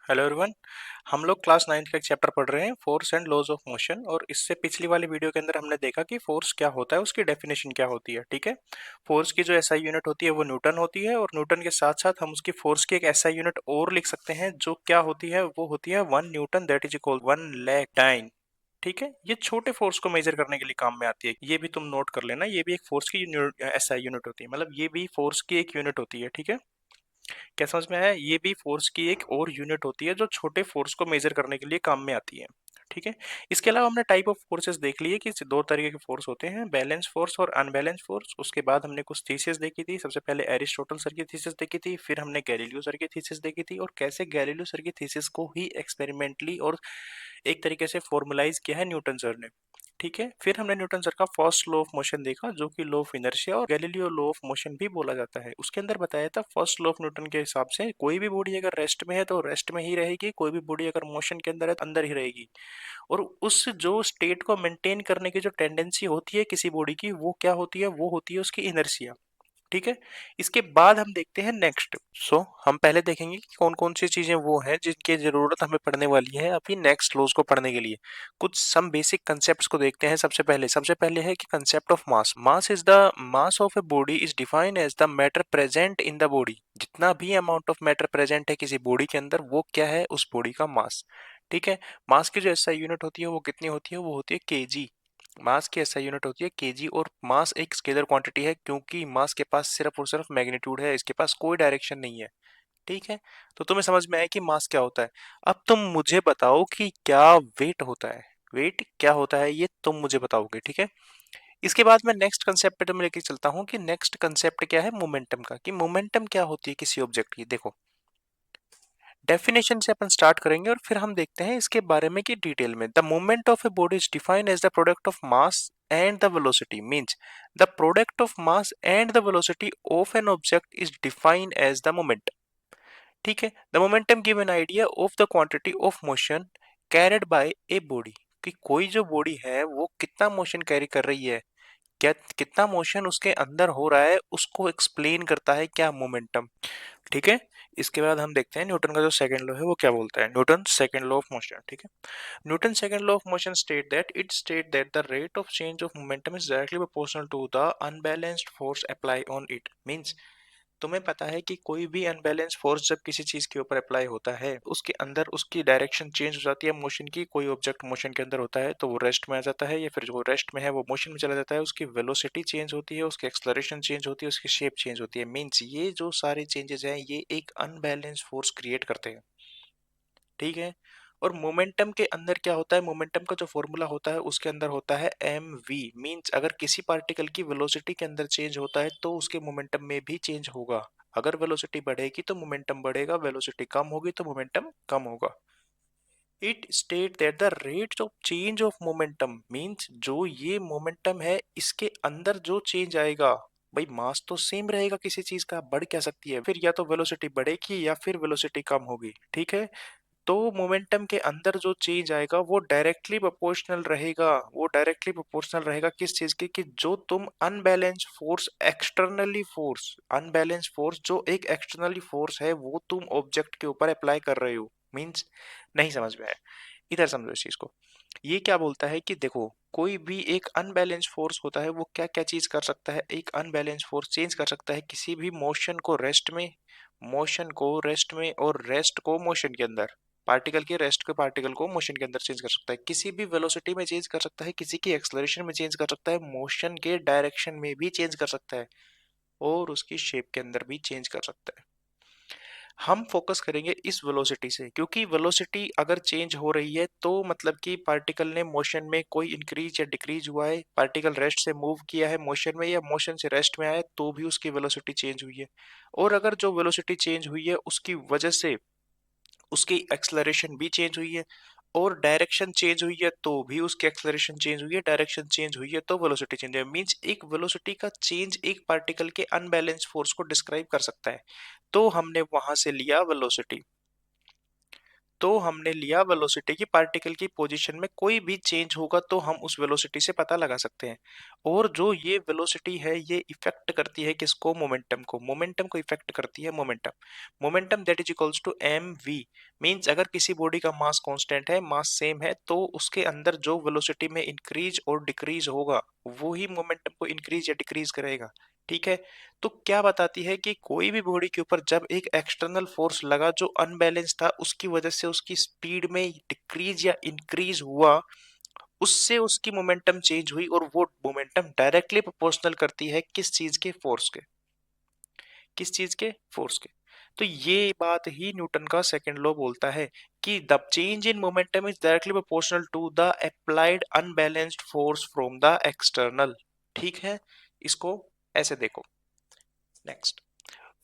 Hello everyone. हम लोग class 9th का एक चैप्टर पढ़ रहे हैं, force and laws of motion. और इससे पिछली वाली वीडियो के अंदर हमने देखा कि फोर्स क्या होता है, उसकी डेफिनेशन क्या होती है। ठीक है। फोर्स की जो एसआई यूनिट होती है वो न्यूटन होती है, और न्यूटन के साथ साथ हम उसकी फोर्स की एक एसआई यूनिट और लिख सकते हैं जो क्या होती है, वो होती है 1 Newton, that is equal 1 lakh टाइन। ठीक है। ये छोटे फोर्स को मेजर करने के लिए काम में आती है, ये भी तुम नोट कर लेना। ये भी एक फोर्स की एसआई यूनिट होती है, मतलब ये भी फोर्स की एक यूनिट होती है। ठीक है। क्या समझ में आया? ये भी फोर्स की एक और यूनिट होती है जो छोटे फोर्स को मेजर करने के लिए काम में आती है। ठीक है। इसके अलावा हमने टाइप ऑफ फोर्सेस देख लिए कि दो तरीके के फोर्स होते हैं, बैलेंस फोर्स और अनबैलेंस फोर्स। उसके बाद हमने कुछ थीसिस देखी थी। सबसे पहले एरिस्टोटल सर की थीसिस देखी थी, फिर हमने गैलीलियो सर की थीसिस देखी थी, और कैसे गैलीलियो सर की थीसिस को ही एक्सपेरिमेंटली और एक तरीके से फॉर्मुलाइज किया है न्यूटन सर ने। ठीक है। फिर हमने न्यूटन सर का फर्स्ट लॉ ऑफ मोशन देखा, जो कि लॉ ऑफ इनर्शिया और गैलीलियो लॉ ऑफ मोशन भी बोला जाता है। उसके अंदर बताया था फर्स्ट लॉ ऑफ न्यूटन के हिसाब से कोई भी बॉडी अगर रेस्ट में है तो रेस्ट में ही रहेगी, कोई भी बॉडी अगर मोशन के अंदर है तो अंदर ही रहेगी। और उस जो स्टेट को मेंटेन करने की जो टेंडेंसी होती है किसी बॉडी की, वो क्या होती है? वो होती है उसकी इनर्शिया। ठीक है। इसके बाद हम देखते हैं नेक्स्ट। हम पहले देखेंगे कि कौन कौन सी चीजें वो हैं जिनकी जरूरत हमें पड़ने वाली है अभी नेक्स्ट लॉज को पढ़ने के लिए। कुछ सम बेसिक कंसेप्ट्स को देखते हैं। सबसे पहले है कि concept of mass. Mass is the mass of a body is defined as the matter present in the body. जितना भी अमाउंट ऑफ मैटर प्रेजेंट है किसी बॉडी के अंदर, वो क्या है? उस बॉडी का मास। ठीक है। मास की जो ऐसा यूनिट होती है वो कितनी होती है? वो होती है केजी। मास की ऐसा यूनिट होती है केजी। और मास एक स्केलर क्वांटिटी है, क्योंकि मास के पास सिर्फ और सिर्फ मैग्नीट्यूड है, इसके पास कोई डायरेक्शन नहीं है। ठीक है। तो तुम्हें समझ में आया कि मास क्या होता है। अब तुम मुझे बताओ कि क्या वेट होता है। वेट क्या होता है ये तुम मुझे बताओगे। ठीक है। इसके बाद मैं नेक्स्ट कंसेप्ट पे तुम्हें लेके चलता हूँ कि नेक्स्ट कंसेप्ट क्या है मोमेंटम का, कि मोमेंटम क्या होती है किसी ऑब्जेक्ट की। देखो, डेफिनेशन से अपन स्टार्ट करेंगे और फिर हम देखते हैं इसके बारे में कि डिटेल में। The movement of a body is defined as the product of mass and the velocity. Means the product of mass and the velocity of an object is defined as the moment. ठीक है। The momentum give an idea of the quantity of motion carried by a body. कि कोई जो body है वो कितना motion carry कर रही है, क्या कितना मोशन उसके अंदर हो रहा है, उसको एक्सप्लेन करता है क्या? मोमेंटम। ठीक है। इसके बाद हम देखते हैं न्यूटन का जो सेकंड लॉ है वो क्या बोलता है। Newton second law of motion. ठीक है। Newton second law of motion state that the rate of change of momentum is directly proportional to the unbalanced force apply on it. Means तुम्हें पता है कि कोई भी अनबैलेंस फोर्स जब किसी चीज के ऊपर अप्लाई होता है, उसके अंदर उसकी डायरेक्शन चेंज हो जाती है मोशन की। कोई ऑब्जेक्ट मोशन के अंदर होता है तो वो रेस्ट में आ जाता है, या फिर जो रेस्ट में है वो मोशन में चला जाता है। उसकी वेलोसिटी चेंज होती है, उसकी एक्सलरेशन चेंज होती है, उसकी शेप चेंज होती है। मीन्स ये जो सारे चेंजेस हैं ये एक अनबैलेंस फोर्स क्रिएट करते हैं। ठीक है। और मोमेंटम के अंदर क्या होता है? मोमेंटम का जो फॉर्मूला होता है उसके अंदर होता है एम वी। मीन्स अगर किसी पार्टिकल की वेलोसिटी के अंदर चेंज होता है तो उसके मोमेंटम में भी चेंज होगा। अगर वेलोसिटी बढ़ेगी तो मोमेंटम बढ़ेगा, वेलोसिटी कम होगी तो मोमेंटम कम होगा। It state that the rate of change of momentum. Means जो ये मोमेंटम है इसके अंदर जो चेंज आएगा, भाई मास तो सेम रहेगा किसी चीज का, बढ़ क्या सकती है? फिर या तो वेलोसिटी बढ़ेगी या फिर वेलोसिटी कम होगी। ठीक है। तो मोमेंटम के अंदर जो चेंज आएगा वो डायरेक्टली प्रोपोर्शनल रहेगा। वो डायरेक्टली प्रोपोर्शनल रहेगा किस चीज के? कि जो तुम unbalance force, externally force, unbalance force जो एक एक्सटर्नली फोर्स है वो तुम ऑब्जेक्ट के ऊपर अप्लाई कर रहे हो। मींस नहीं समझ में आया? इधर समझो इस चीज को। ये क्या बोलता है कि देखो, कोई भी एक अनबैलेंस फोर्स होता है वो क्या क्या चीज कर सकता है? एक अनबैलेंस फोर्स चेंज कर सकता है किसी भी मोशन को रेस्ट में, मोशन को रेस्ट में, और रेस्ट को मोशन के अंदर। पार्टिकल के रेस्ट के पार्टिकल को मोशन के अंदर चेंज कर सकता है, किसी भी वेलोसिटी में चेंज कर सकता है, किसी की एक्सलरेशन में चेंज कर सकता है, मोशन के डायरेक्शन में भी चेंज कर सकता है, और उसकी शेप के अंदर भी चेंज कर सकता है। हम फोकस करेंगे इस वेलोसिटी से, क्योंकि वेलोसिटी अगर चेंज हो रही है तो मतलब कि पार्टिकल ने मोशन में कोई इंक्रीज या डिक्रीज हुआ है, पार्टिकल रेस्ट से मूव किया है मोशन में या मोशन से रेस्ट में आया तो भी उसकी वेलोसिटी चेंज हुई है। और अगर जो वेलोसिटी चेंज हुई है उसकी वजह से उसकी एक्सलरेशन भी चेंज हुई है, और डायरेक्शन चेंज हुई है तो भी उसकी एक्सलरेशन चेंज हुई है, डायरेक्शन चेंज हुई है तो वेलोसिटी चेंज है। मींस एक वेलोसिटी का चेंज एक पार्टिकल के अनबैलेंस फोर्स को डिस्क्राइब कर सकता है। तो हमने वहां से लिया वेलोसिटी। तो हमने लिया वेलोसिटी की पार्टिकल की पोजीशन में कोई भी चेंज होगा तो हम उस वेलोसिटी से पता लगा सकते हैं। और जो ये वेलोसिटी है ये इफेक्ट करती है किसको? मोमेंटम को इफेक्ट करती है momentum that is equals to m v. Means अगर किसी बॉडी का मास कांस्टेंट है, मास सेम है, तो उसके अंदर जो वेलोसिटी में इंक्रीज और डिक्रीज होगा वो ही मोमेंटम को इंक्रीज या डिक्रीज करेगा। ठीक है। तो क्या बताती है कि कोई भी बॉडी के ऊपर जब एक एक्सटर्नल फोर्स लगा जो अनबैलेंस था, उसकी वजह से उसकी स्पीड में डिक्रीज या इंक्रीज हुआ, उससे उसकी मोमेंटम चेंज हुई और वो मोमेंटम डायरेक्टली प्रोपोर्शनल करती है किस चीज के? फोर्स के। किस चीज के? फोर्स के। तो ये बात ही न्यूटन का सेकंड लॉ बोलता है कि the change in momentum is directly proportional to the applied unbalanced force from the external. ठीक है। इसको ऐसे देखो। Next,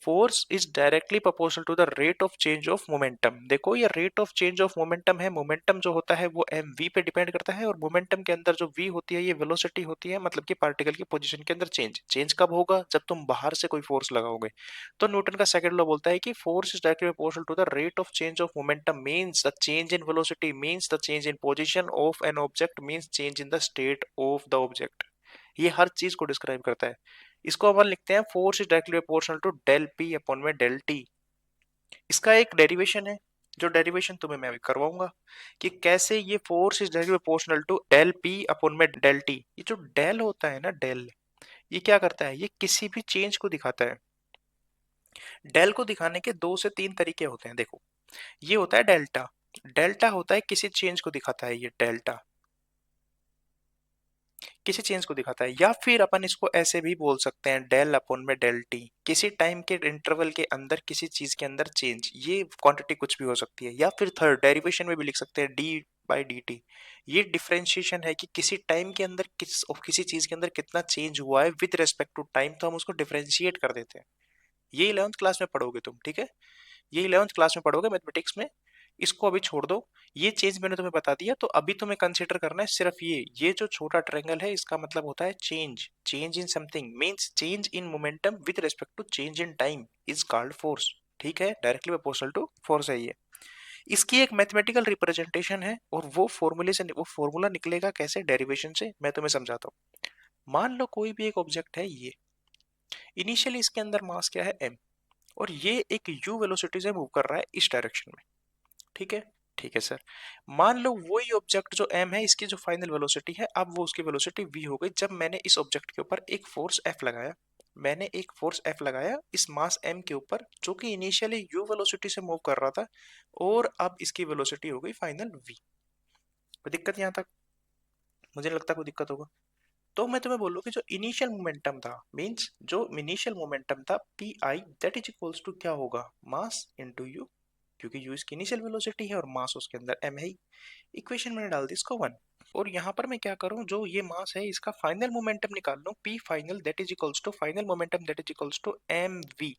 force is directly proportional to the rate of change of momentum. देखो ये rate of change of momentum है, momentum जो होता है वो एम वी पे डिपेंड करता है, और मोमेंटम के अंदर जो वी होती है ये वेलोसिटी होती है, मतलब कि पार्टिकल की पोजीशन के अंदर चेंज। चेंज कब होगा? जब तुम बाहर से कोई फोर्स लगाओगे। तो न्यूटन का सेकंड लॉ बोलता है कि force is directly proportional to the rate of change of momentum means the change in velocity means the change in position of an object means change in the state of the object. ये हर चीज को describe करता है। इसको अपन लिखते हैं force is directly proportional to del P upon में डेल टी। इसका एक डेरिवेशन है, जो डेरिवेशन तुम्हें मैं अभी करवाऊंगा कि कैसे ये force is directly proportional to del P upon में डेल टी। ये जो डेल होता है ना, डेल, ये क्या करता है? ये किसी भी चेंज को दिखाता है। डेल को दिखाने के दो से तीन तरीके होते हैं। देखो, ये होता है डेल्टा। डेल्टा होता है किसी चेंज को दिखाता है, ये डेल्टा किसी चेंज को दिखाता है। या फिर अपन इसको ऐसे भी बोल सकते हैं, डेल अपॉन में डेल टी, किसी टाइम के इंटरवल के अंदर किसी चीज के अंदर चेंज। ये क्वांटिटी कुछ भी हो सकती है। या फिर थर्ड डेरिवेशन में भी लिख सकते हैं, डी बाई डी टी। ये डिफरेंशिएशन है कि किसी टाइम के अंदर किसी चीज के अंदर कितना चेंज हुआ है विद रेस्पेक्ट टू टाइम, तो हम उसको डिफरेंशिएट कर देते हैं। ये 11th क्लास में पढ़ोगे तुम। ठीक है, ये 11th क्लास में पढ़ोगे मैथमेटिक्स में। इसको अभी छोड़ दो, ये चीज मैंने तुम्हें बता दिया। तो अभी तुम्हें कंसीडर करना है सिर्फ ये जो छोटा ट्रायंगल है, इसका मतलब होता है change. Change in something means change in momentum with respect to change in time is called force. ठीक है, डायरेक्टली प्रोपोर्शनल टू फोर्स है ये। इसकी एक मैथमेटिकल रिप्रेजेंटेशन है, और वो फॉर्मूले से वो फॉर्मूला निकलेगा कैसे? डेरिवेशन से। मैं तुम्हें समझाता हूँ। मान लो कोई भी एक ऑब्जेक्ट है ये, इनिशियली इसके अंदर मास क्या है? m, और ये एक u वेलोसिटी से मूव कर रहा है इस डायरेक्शन में। ठीक है। ठीक है सर। मान लो वही ऑब्जेक्ट जो m है, इसकी जो फाइनल वेलोसिटी है, अब वो उसकी वेलोसिटी v हो गई जब मैंने इस ऑब्जेक्ट के ऊपर एक फोर्स f लगाया। मैंने एक फोर्स f लगाया इस मास m के ऊपर, जो कि इनिशियली u वेलोसिटी से मूव कर रहा था, और अब इसकी वेलोसिटी हो गई फाइनल v। कोई दिक्कत यहाँ तक? मुझे नहीं लगता कोई दिक्कत होगा। तो मैं तुम्हें बोलूँ कि जो इनिशियल मोमेंटम था, मींस जो इनिशियल मोमेंटम था p i, that is equals to क्या होगा? मास इनटू यू, क्योंकि यू इसकी इनिशियल वेलोसिटी है और मास उसके अंदर m है ही। इक्वेशन मैंने डाल दी इसको 1। और यहाँ पर मैं क्या करूँ, जो ये मास है इसका फाइनल मोमेंटम निकाल लूँ, p final that is equals to final momentum that is equals to m v.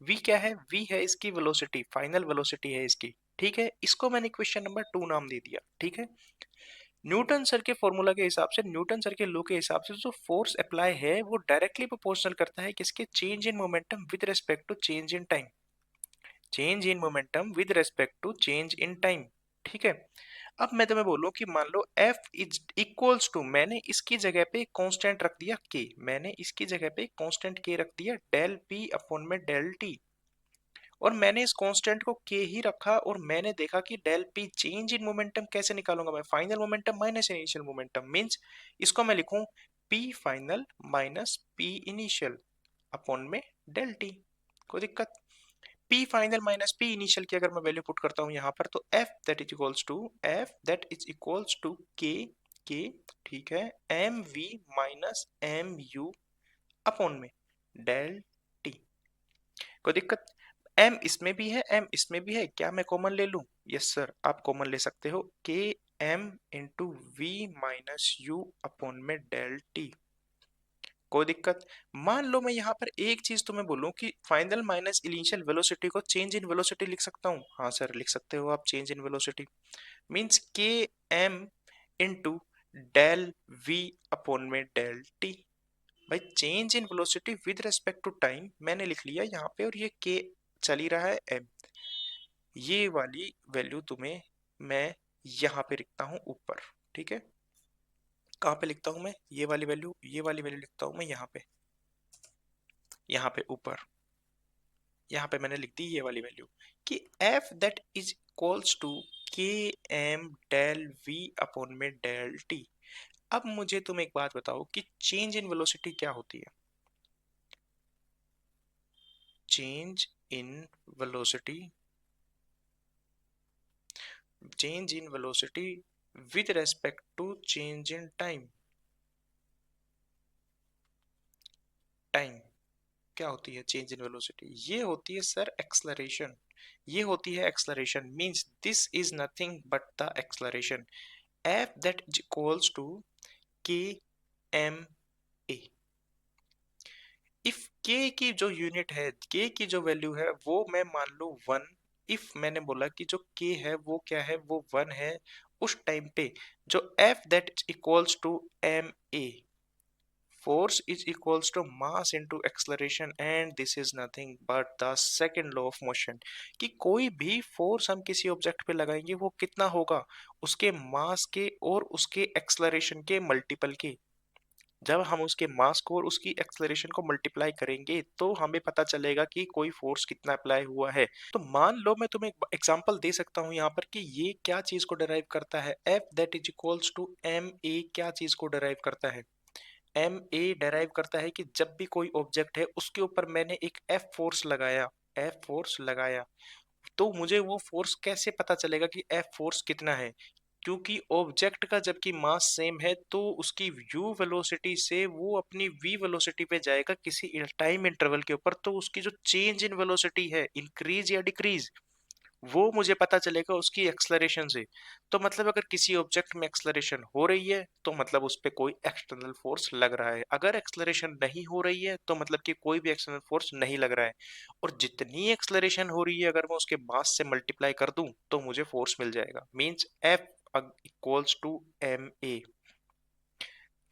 V क्या है? वी है इसकी वेलोसिटी, फाइनल वेलोसिटी है इसकी। ठीक है, इसको मैंने क्वेश्चन नंबर 2 नाम दे दिया। ठीक है। न्यूटन सर के फॉर्मूला के हिसाब से, न्यूटन सर के लॉ के हिसाब से, जो फोर्स अप्लाई है वो डायरेक्टली प्रोपोर्शनल करता है किसके? Change in momentum with respect to change in time. Change in momentum with respect to change in time. ठीक है। अब मैं तुम्हें बोलूं कि मान लो F इज इक्वल्स टू, मैंने इसकी जगह पे कांस्टेंट रख दिया K, मैंने इसकी जगह पे कांस्टेंट K रख दिया, डेल P अपॉन में डेल T। और मैंने इस कांस्टेंट को k ही रखा, और मैंने देखा कि del p change in momentum कैसे निकालूंगा मैं? Final momentum minus initial momentum means इसको मैं लिखूं p final minus p initial upon में डेल टी। कोई दिक्कत? p final minus p initial की अगर मैं वैल्यू पुट करता हूं यहां पर, तो f that is equals to k। ठीक है, m v minus m u upon में डेल टी। कोई दिक्कत? m इसमें भी है, m इसमें भी है, क्या मैं कॉमन ले लूं? यस सर, आप कॉमन ले सकते हो। K m into v minus u upon में डेल टी। कोई दिक्कत? मान लो मैं यहाँ पर एक चीज तुम्हें बोलूं कि फाइनल माइनस इनिशियल वेलोसिटी को चेंज इन वेलोसिटी लिख सकता हूँ। हाँ सर, लिख सकते हो आप change in velocity. Means k m into del v upon में डेल टी। भाई change in velocity with respect to time मैंने लिख लिया यहाँ पे, और ये के चल ही रहा है m। ये वाली वैल्यू तुम्हें मैं यहाँ पे लिखता हूँ ऊपर, ठीक है। कहाँ पे लिखता हूँ मैं ये वाली वैल्यू लिखता हूँ मैं यहाँ पे ऊपर, यहाँ पे मैंने लिख दी ये वाली वैल्यू कि f that is equals to k m del v upon में डेल टी। अब मुझे तुम एक बात बताओ कि चेंज इन वेलोसिटी क्या होती है। Change in velocity, change in velocity with respect to change in time. Time क्या होती है चेंज इन वेलोसिटी? ये होती है सर एक्सलरेशन। ये होती है acceleration, means this is nothing but the acceleration. F that is equals to k m a. If k की जो यूनिट है, के की जो वैल्यू है वो मैं मान लूं 1। इफ मैंने बोला कि जो के है वो क्या है, वो 1 है, उस टाइम पे जो f that is equals to M a, force is equals to mass into acceleration and this is nothing but the second law of motion। कि कोई भी फोर्स हम किसी ऑब्जेक्ट पे लगाएंगे वो कितना होगा, उसके मास के और उसके एक्सलरेशन के मल्टीपल के। जब हम उसके मास को और उसकी एक्सलरेशन को मल्टीप्लाई करेंगे तो हमें पता चलेगा कि कोई फोर्स कितना अप्लाई हुआ है। तो मान लो मैं तुम्हें एक एग्जांपल दे सकता हूं यहाँ पर कि ये क्या चीज को डिराइव करता है, f that is equals to M a क्या चीज को डिराइव करता है। एम ए डेराइव करता है कि जब भी कोई ऑब्जेक्ट है उसके ऊपर मैंने एक एफ फोर्स लगाया, एफ फोर्स लगाया, तो मुझे वो फोर्स कैसे पता चलेगा कि एफ फोर्स कितना है। क्योंकि ऑब्जेक्ट का जबकि मास सेम है तो उसकी यू वेलोसिटी से वो अपनी वी वेलोसिटी पे जाएगा किसी टाइम इंटरवल के ऊपर, तो उसकी जो चेंज इन वेलोसिटी है, इंक्रीज या डिक्रीज, वो मुझे पता चलेगा उसकी एक्सलरेशन से। तो मतलब अगर किसी ऑब्जेक्ट में एक्सलरेशन हो रही है तो मतलब उस पे कोई एक्सटर्नल फोर्स लग रहा है, अगर एक्सलरेशन नहीं हो रही है तो मतलब कि कोई भी एक्सटर्नल फोर्स नहीं लग रहा है। और जितनी एक्सलरेशन हो रही है अगर मैं उसके मास से मल्टीप्लाई कर दूं तो मुझे फोर्स मिल जाएगा, means f equals to M a,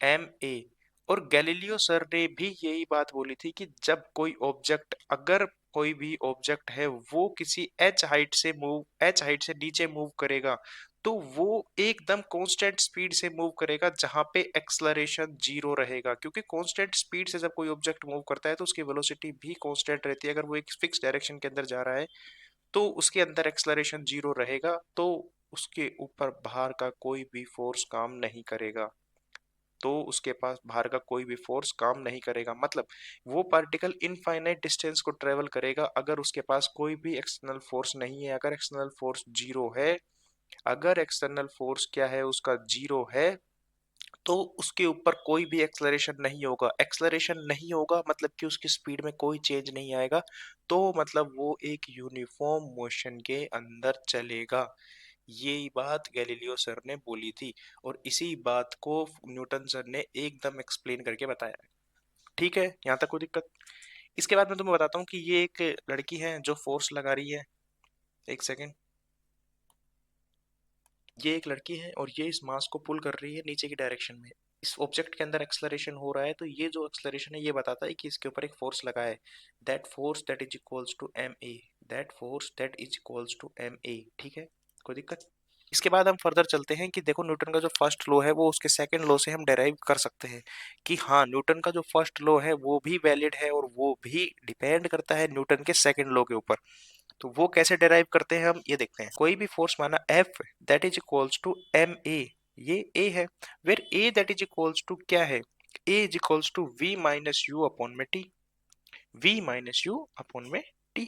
m a. और गैलीलियो सर ने भी यही बात बोली थी कि जब कोई ऑब्जेक्ट, अगर कोई भी ऑब्जेक्ट है वो किसी एच हाइट से नीचे मूव करेगा तो वो एकदम कांस्टेंट स्पीड से मूव करेगा जहां पे एक्सलरेशन जीरो रहेगा। क्योंकि कांस्टेंट स्पीड से जब कोई ऑब्जेक्ट मूव करता है तो उसकी वेलोसिटी भी कांस्टेंट रहती है। अगर वो एक फिक्स डायरेक्शन के अंदर जा रहा है तो उसके अंदर एक्सलरेशन जीरो रहेगा, तो उसके ऊपर बाहर का कोई भी फोर्स काम नहीं करेगा, तो उसके पास बाहर का कोई भी फोर्स काम नहीं करेगा। मतलब वो पार्टिकल इनफाइनाइट डिस्टेंस को ट्रेवल करेगा अगर उसके पास कोई भी एक्सटर्नल फोर्स नहीं है। अगर एक्सटर्नल फोर्स जीरो है, अगर एक्सटर्नल फोर्स क्या है उसका जीरो है, तो उसके ऊपर कोई भी एक्सलरेशन नहीं होगा। एक्सलरेशन नहीं होगा मतलब कि उसकी स्पीड में कोई चेंज नहीं आएगा, तो मतलब वो एक यूनिफॉर्म मोशन के अंदर चलेगा। यही बात गैलीलियो सर ने बोली थी और इसी बात को न्यूटन सर ने एकदम एक्सप्लेन करके बताया। ठीक है, यहाँ तक कोई दिक्कत? इसके बाद मैं तुम्हें बताता हूँ कि ये एक लड़की है जो फोर्स लगा रही है। एक सेकेंड, ये एक लड़की है और ये इस मास को पुल कर रही है नीचे की डायरेक्शन में। इस ऑब्जेक्ट के अंदर एक्सलरेशन हो रहा है तो ये जो एक्सलरेशन है ये बताता है कि इसके ऊपर एक फोर्स लगा है। That force that is equals to M a, that force that is equals to M a. ठीक है, कोई दिक्कत? इसके बाद हम फर्दर चलते हैं कि देखो न्यूटन का जो फर्स्ट लॉ है वो उसके सेकंड लॉ से हम डेराइव कर सकते हैं कि हाँ न्यूटन का जो फर्स्ट लॉ है वो भी वैलिड है और वो भी डिपेंड करता है न्यूटन के सेकंड लॉ के ऊपर। तो वो कैसे डेराइव करते हैं हम ये देखते हैं। कोई भी फोर्स माना F that is equals to M a, ये A है, where A that is equals to क्या है, A is equals to V minus u upon में T, V minus u upon में T।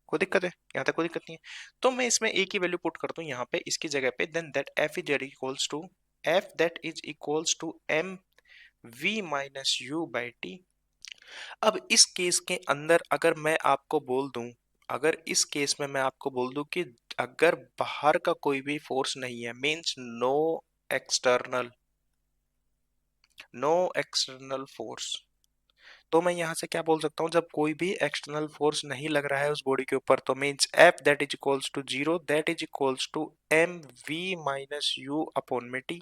कोई दिक्कत है? यहाँ तक कोई दिक्कत नहीं है। तो मैं इसमें A की वैल्यू पुट करता हूँ यहाँ पे इसकी जगह पे, then that F that is equals to M V minus u by T। अब इस केस के अंदर अगर मैं आपको बोल दूं, अगर इस केस में मैं आपको बोल दूं कि अगर बाहर का कोई भी फोर्स नहीं है, means external no external force, तो मैं यहां से क्या बोल सकता हूं, जब कोई भी एक्सटर्नल फोर्स नहीं लग रहा है उस बॉडी के ऊपर तो means f that is equals to zero, that is equals to m v minus u upon में टी।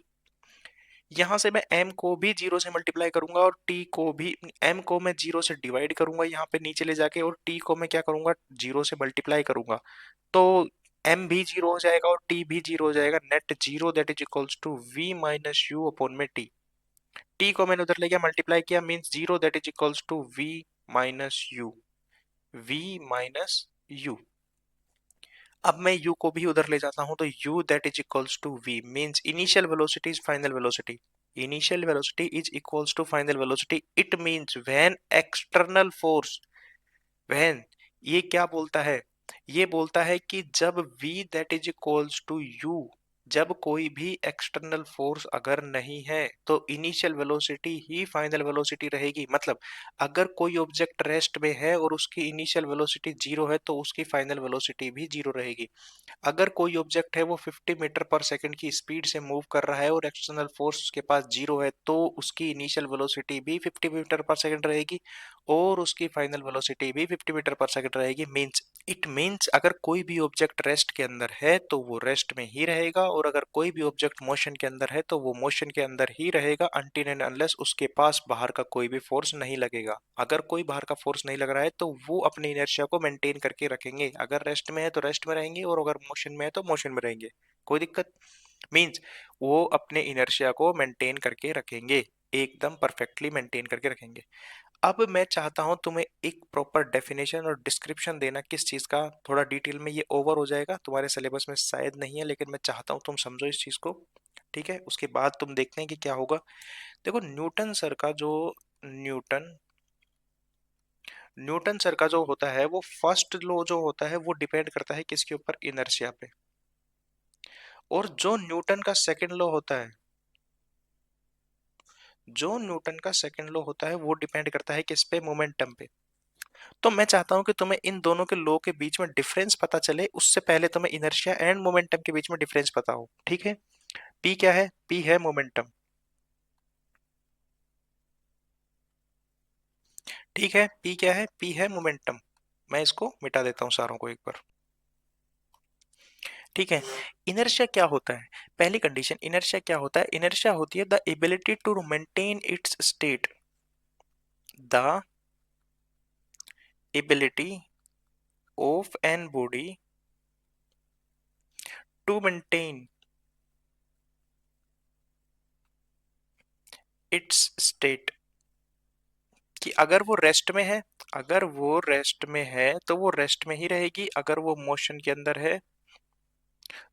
यहां से मैं m को भी जीरो से मल्टीप्लाई करूंगा और t को भी, m को मैं जीरो से डिवाइड करूंगा यहाँ पे नीचे ले जाके और t को मैं क्या करूंगा जीरो से मल्टीप्लाई करूंगा। तो एम भी जीरो हो जाएगा और टी भी जीरो हो जाएगा, net zero, that is equals to v minus u upon में टी। टी को मैंने उधर ले गया, मल्टीप्लाई किया, means zero, that is equals to v minus u, v minus u. अब मैं u को भी उधर ले जाता हूं तो u that is equals to v, means initial velocity is final velocity, initial velocity is equals to final velocity. It means when external force, when, ये क्या बोलता है, ये बोलता है कि जब v that is equals to u, जब कोई भी एक्सटर्नल फोर्स अगर नहीं है तो इनिशियल वेलोसिटी ही फाइनल वेलोसिटी रहेगी। मतलब अगर कोई ऑब्जेक्ट रेस्ट में है और उसकी इनिशियल वेलोसिटी जीरो है तो उसकी फाइनल वेलोसिटी भी जीरो रहेगी। अगर कोई ऑब्जेक्ट है वो 50 मीटर पर सेकंड की स्पीड से मूव कर रहा है और एक्सटर्नल फोर्स उसके पास जीरो है तो उसकी इनिशियल वेलोसिटी भी 50 मीटर पर सेकंड रहेगी और उसकी फाइनल वेलोसिटी भी 50 मीटर पर सेकंड रहेगी। मींस, इट मींस अगर कोई भी ऑब्जेक्ट रेस्ट के अंदर है तो वो रेस्ट में ही रहेगा और अगर कोई भी ऑब्जेक्ट मोशन के अंदर है तो वो मोशन के अंदर ही रहेगा अनटिल एंड अनलेस उसके पास बाहर का कोई भी फोर्स नहीं लगेगा। अगर कोई बाहर का फोर्स नहीं लग रहा है तो वो अपनी इनर्शिया को मेंटेन करके रखेंगे, अगर रेस्ट में है तो रेस्ट में रहेंगे और अगर मोशन में है तो मोशन में रहेंगे, कोई दिक्कत। मींस वो अपने इनर्शिया को मेंटेन करके रखेंगे, एकदम परफेक्टली मेंटेन करके रखेंगे। अब मैं चाहता हूं तुम्हें एक प्रॉपर डेफिनेशन और डिस्क्रिप्शन देना किस चीज का, थोड़ा डिटेल में, ये ओवर हो जाएगा तुम्हारे सिलेबस में शायद नहीं है लेकिन मैं चाहता हूं तुम समझो इस चीज को, ठीक है। उसके बाद तुम देखते हैं कि क्या होगा। देखो न्यूटन सर का जो, न्यूटन न्यूटन सर का जो होता है वो फर्स्ट लॉ जो होता है वो डिपेंड करता है किसके ऊपर, इनर्शिया पे। और जो न्यूटन का सेकंड लॉ होता है, जो न्यूटन का सेकंड लॉ होता है वो डिपेंड करता है किस पे, मोमेंटम पे। तो मैं चाहता हूं कि तुम्हें इन दोनों के लॉ के बीच में डिफरेंस पता चले, उससे पहले तुम्हें इनर्शिया एंड मोमेंटम के बीच में डिफरेंस पता हो, ठीक है। पी क्या है, पी है मोमेंटम, ठीक है। पी क्या है, पी है मोमेंटम। मैं इसको मिटा देता हूं सारों को एक बार, ठीक है। इनर्शिया क्या होता है, पहली कंडीशन, इनर्शिया क्या होता है, इनर्शिया होती है the ability to maintain its state, the ability of an body to maintain its state, कि अगर वो रेस्ट में है, अगर वो रेस्ट में है तो वो रेस्ट में ही रहेगी, अगर वो मोशन के अंदर है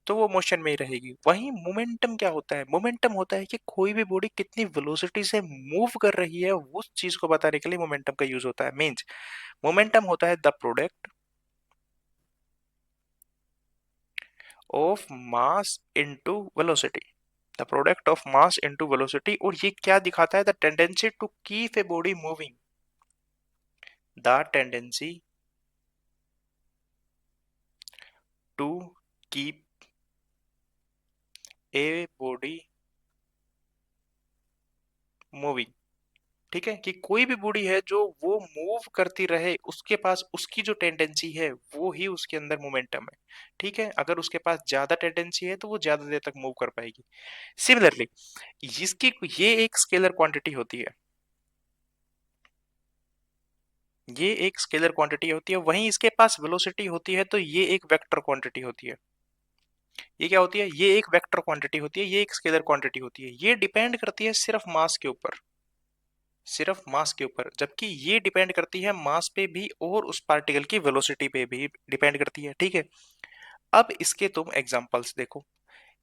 तो वो मोशन में ही रहेगी। वहीं मोमेंटम क्या होता है, मोमेंटम होता है कि कोई भी बॉडी कितनी वेलोसिटी से मूव कर रही है उस चीज को बताने के लिए मोमेंटम का यूज होता है। मींस मोमेंटम होता है the product of mass into velocity, the product of mass into velocity. और ये क्या दिखाता है, the tendency to keep a body moving, the tendency to keep a body moving, ठीक है। कि कोई भी बॉडी है जो वो मूव करती रहे, उसके पास उसकी जो टेंडेंसी है वो ही उसके अंदर मोमेंटम है, ठीक है। अगर उसके पास ज्यादा टेंडेंसी है तो वो ज्यादा देर तक मूव कर पाएगी। सिमिलरली इसकी, ये एक स्केलर क्वांटिटी होती है, ये एक स्केलर क्वांटिटी होती है, वहीं इसके पास वेलोसिटी होती है तो ये एक वेक्टर क्वांटिटी होती है। ये क्या होती है, ये एक वेक्टर क्वांटिटी होती है, ये एक स्केलर क्वांटिटी होती है। ये डिपेंड करती है सिर्फ मास के ऊपर, सिर्फ मास के ऊपर, जबकि ये डिपेंड करती है मास पे भी और उस पार्टिकल की वेलोसिटी पे भी डिपेंड करती है, ठीक है। अब इसके तुम एग्जांपल्स देखो,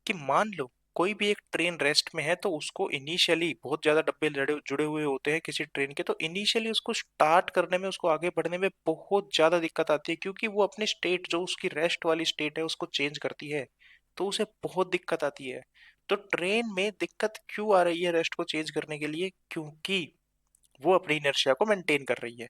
कि मान लो कोई भी एक ट्रेन रेस्ट में है तो उसको इनिशियली बहुत ज्यादा डब्बे जुड़े जुड़े हुए होते हैं किसी ट्रेन के, तो इनिशियली उसको स्टार्ट करने में, उसको आगे बढ़ने में बहुत ज्यादा दिक्कत आती है क्योंकि वो अपनी स्टेट, जो उसकी रेस्ट वाली स्टेट है, उसको चेंज करती है, तो उसे बहुत दिक्कत आती है। तो ट्रेन में दिक्कत क्यों आ रही है रेस्ट को चेंज करने के लिए, क्योंकि वो अपनी इनर्शिया को मेंटेन कर रही है।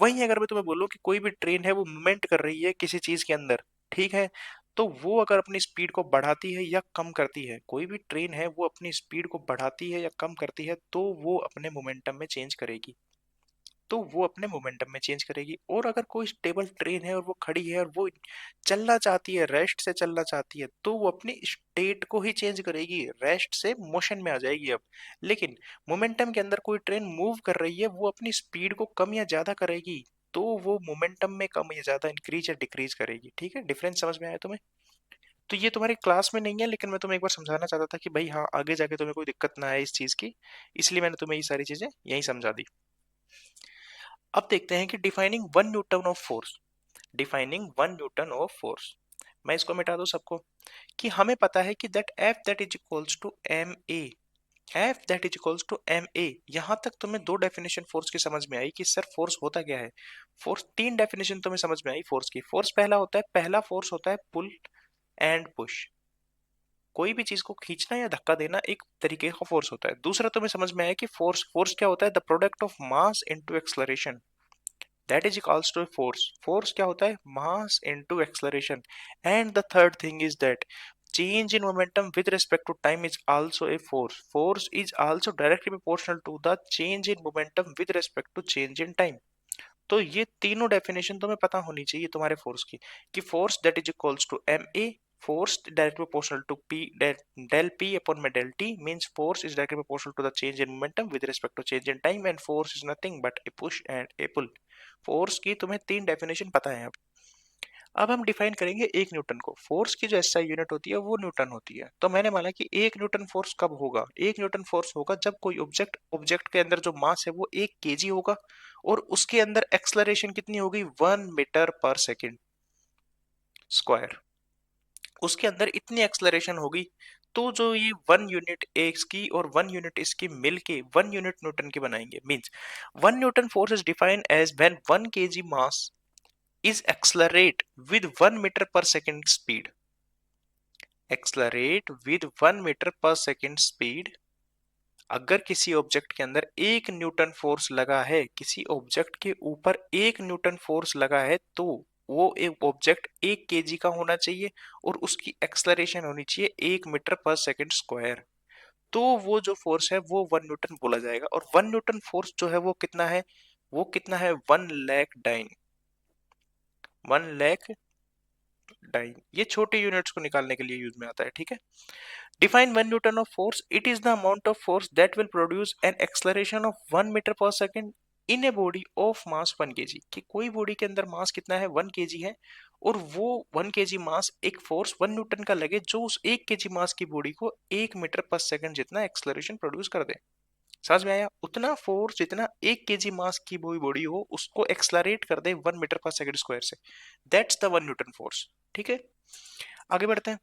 वहीं अगर मैं तुम्हें बोलूं कि कोई भी ट्रेन है वो मूवमेंट कर रही है किसी चीज के अंदर, ठीक है, तो वो अगर अपनी स्पीड को बढ़ाती है या कम करती है, कोई भी ट्रेन है वो अपनी स्पीड को बढ़ाती है या कम करती है तो वो अपने मोमेंटम में चेंज करेगी, तो वो अपने मोमेंटम में चेंज करेगी। और अगर कोई स्टेबल ट्रेन है और वो खड़ी है और वो चलना चाहती है, रेस्ट से चलना चाहती है, तो वो अपनी स्टेट को ही चेंज करेगी, रेस्ट से मोशन में आ जाएगी अब। लेकिन मोमेंटम के अंदर कोई ट्रेन मूव कर रही है, वो अपनी स्पीड को कम या ज्यादा करेगी, तो वो मोमेंटम में कम या ज्यादा इंक्रीज या डिक्रीज करेगी, ठीक है। डिफरेंस समझ में आया तुम्हें। तो ये तुम्हारी क्लास में नहीं है, लेकिन मैं तुम्हें एक बार समझाना चाहता था कि भाई हाँ, आगे जाके तुम्हें कोई दिक्कत ना आए इस चीज की, इसलिए मैंने तुम्हें ये सारी चीजें यही समझा दी। अब देखते हैं कि defining one Newton of force. Defining one Newton of force, मैं इसको मिटा दूं सबको, कि हमें पता है कि that F that is equals to M a. F that is equals to M a. यहां तक तुम्हें दो डेफिनेशन फोर्स की समझ में आई कि सर फोर्स होता क्या है। फोर्स तीन डेफिनेशन तुम्हें समझ में आई फोर्स की। फोर्स पहला होता है, पहला फोर्स होता है पुल एंड पुश। कोई भी चीज को खींचना या धक्का देना एक तरीके का फोर्स होता है। दूसरा तुम्हें समझ में आया कि फोर्स फोर्स क्या होता है, the product of mass into acceleration, that is equals to force. Force क्या होता है, mass into acceleration. And the third thing is that change in momentum with respect to time is also a force. Force is also directly proportional to the change in momentum with respect to change in time. तो ये तीनों definition तुम्हें पता होनी चाहिए तुम्हारे force की, कि force that is equals to M A, force directly proportional to P del P upon में del T, means force is directly proportional to the change in momentum with respect to change in time, and force is nothing but a push and a pull. Force की तुम्हें तीन definition पता है। अब हम define करेंगे एक Newton को। फोर्स की जो एसआई यूनिट होती है वो न्यूटन होती है। तो मैंने माना कि एक न्यूटन फोर्स कब होगा, एक न्यूटन फोर्स होगा जब कोई ऑब्जेक्ट ऑब्जेक्ट के अंदर जो मास है वो 1 kg होगा, और उसके अंदर एक्सलरेशन कितनी होगी, 1 मीटर पर सेकेंड स्क्वायर। उसके अंदर इतनी एक्सलरेशन होगी, तो जो ये 1 यूनिट इसकी और 1 यूनिट इसकी मिलके 1 यूनिट न्यूटन की बनाएंगे। Means 1 newton force is defined as when 1 kg mass is accelerate with 1 meter per second speed, accelerate with 1 meter per second speed। अगर किसी ऑब्जेक्ट के अंदर 1 न्यूटन फोर्स लगा है, किसी ऑब्जेक्ट के ऊपर 1 न्यूटन फोर्स लगा है, तो वो एक ऑब्जेक्ट 1 kg का होना चाहिए और उसकी एक्सलरेशन होनी चाहिए 1 मीटर पर सेकेंड स्क्वायर। तो वो जो फोर्स है वो 1 न्यूटन बोला जाएगा। और 1 न्यूटन फोर्स जो है वो कितना है, वो कितना है, 1 लाख डाइन। 1 लाख डाइन, ये छोटे यूनिट्स को निकालने के लिए यूज में आता है, ठीक है। Define 1 newton of force, it is the amount of force that will produce an acceleration of 1 metre per second in a body of mass 1 kg। कि कोई बॉडी के अंदर मास कितना है, 1 kg है, और वो 1 kg मास एक फोर्स 1 न्यूटन का लगे जो उस 1 kg मास की बॉडी को 1 मीटर पर सेकेंड जितना एक्सलरेशन प्रोड्यूस कर दे। समझ में आया, उतना फोर्स जितना 1 kg मास की बॉडी हो उसको एक्सलरेट कर दे 1 मीटर पर सेकेंड स्क्वायर से, दैट्स द 1 न्यूटन फोर्स। ठीक है, आगे बढ़ते हैं।